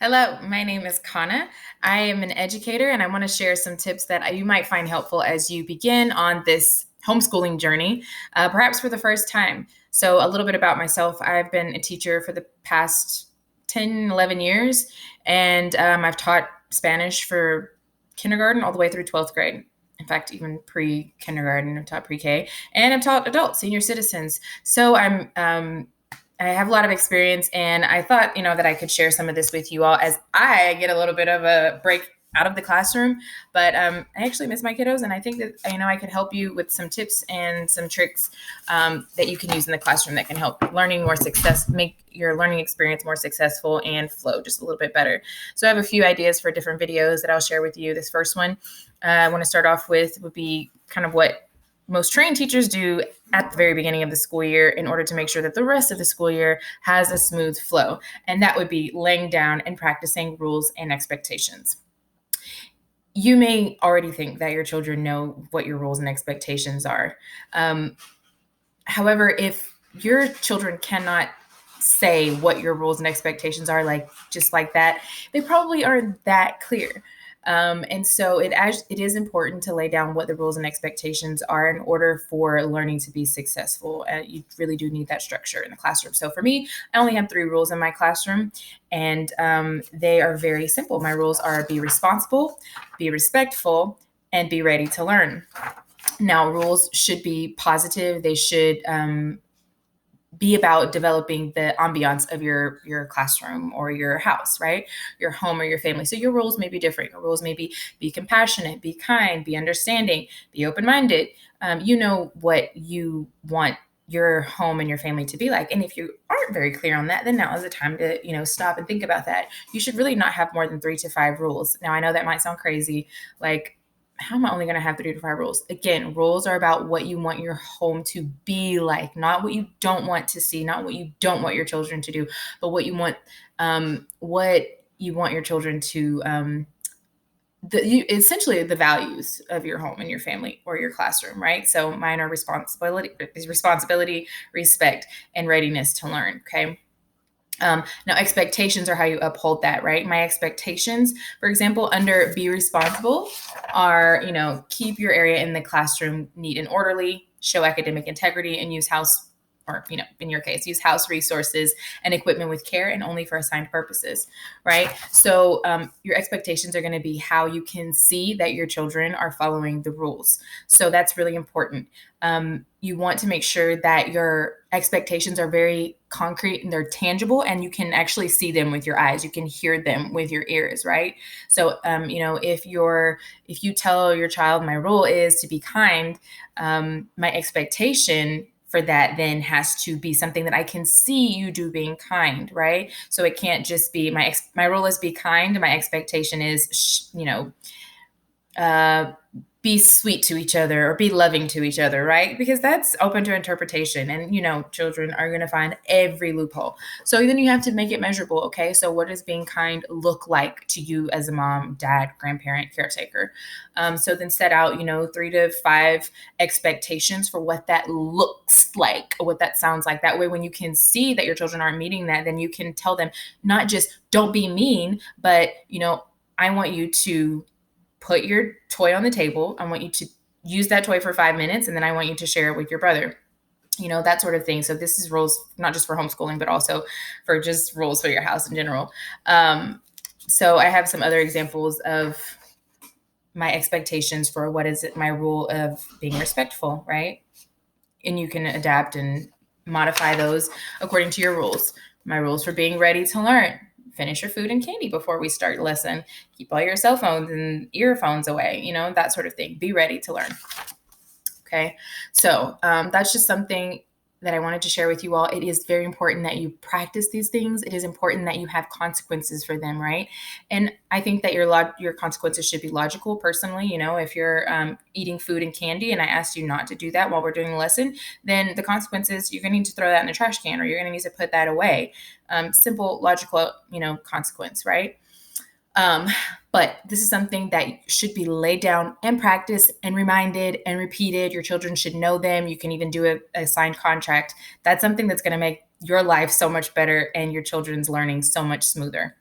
Hello, my name is Kana. I am an educator and I want to share some tips that you might find helpful as you begin on this homeschooling journey, perhaps for the first time. So, a little bit about myself. I've been a teacher for the past 10, 11 years, and I've taught Spanish for kindergarten all the way through 12th grade. In fact, even pre kindergarten, I've taught pre K, and I've taught adult senior citizens. So, I have a lot of experience, and I thought, that I could share some of this with you all as I get a little bit of a break out of the classroom. But I actually miss my kiddos, and I think that I could help you with some tips and some tricks that you can use in the classroom that can help make your learning experience more successful and flow just a little bit better. So I have a few ideas for different videos that I'll share with you. This first one I want to start off with would be kind of what most trained teachers do at the very beginning of the school year in order to make sure that the rest of the school year has a smooth flow. And that would be laying down and practicing rules and expectations. You may already think that your children know what your rules and expectations are. However, if your children cannot say what your rules and expectations are, like just like that, they probably aren't that clear. And so it is important to lay down what the rules and expectations are in order for learning to be successful. You really do need that structure in the classroom. So for me, I only have 3 rules in my classroom, and they are very simple. My rules are: be responsible, be respectful, and be ready to learn. Now, rules should be positive. They should be about developing the ambiance of your classroom or your house, right? Your home or your family. So your rules may be different. Your rules may be compassionate, be kind, be understanding, be open-minded. You know what you want your home and your family to be like. And if you aren't very clear on that, then now is the time to, stop and think about that. You should really not have more than 3 to 5 rules. Now, I know that might sound crazy, like, how am I only going to have 3 to 5 rules? Again, rules are about what you want your home to be like, not what you don't want to see, not what you don't want your children to do, but what you want your children to, essentially the values of your home and your family or your classroom, right? So mine are responsibility, respect, and readiness to learn. Okay. Now, expectations are how you uphold that, right? My expectations, for example, under be responsible are, keep your area in the classroom neat and orderly, show academic integrity, and in your case, use house resources and equipment with care and only for assigned purposes, right? So your expectations are going to be how you can see that your children are following the rules. So that's really important. You want to make sure that your expectations are very concrete and they're tangible, and you can actually see them with your eyes. You can hear them with your ears, right? So, if you tell your child, my rule is to be kind, my expectation for that then has to be something that I can see you do being kind, right? So it can't just be my rule is be kind. My expectation is, be sweet to each other or be loving to each other, right? Because that's open to interpretation, and children are going to find every loophole. So then you have to make it measurable. Okay, so what does being kind look like to you as a mom, dad, grandparent, caretaker? So then set out 3 to 5 expectations for what that looks like, or what that sounds like. That way, when you can see that your children aren't meeting that, then you can tell them not just don't be mean, but I want you to put your toy on the table. I want you to use that toy for 5 minutes, and then I want you to share it with your brother, that sort of thing. So this is rules, not just for homeschooling, but also for just rules for your house in general. So I have some other examples of my expectations for what is my rule of being respectful, right? And you can adapt and modify those according to your rules. My rules for being ready to learn: finish your food and candy before we start lesson. Keep all your cell phones and earphones away, that sort of thing. Be ready to learn. Okay. So that's just something that I wanted to share with you all. It is very important that you practice these things. It is important that you have consequences for them, right? And I think that your consequences should be logical. Personally, if you're eating food and candy and I asked you not to do that while we're doing a lesson, then the consequences, you're going to need to throw that in a trash can, or you're going to need to put that away. Simple, logical, consequence, right? But this is something that should be laid down and practiced and reminded and repeated. Your children should know them. You can even do a signed contract. That's something that's going to make your life so much better and your children's learning so much smoother.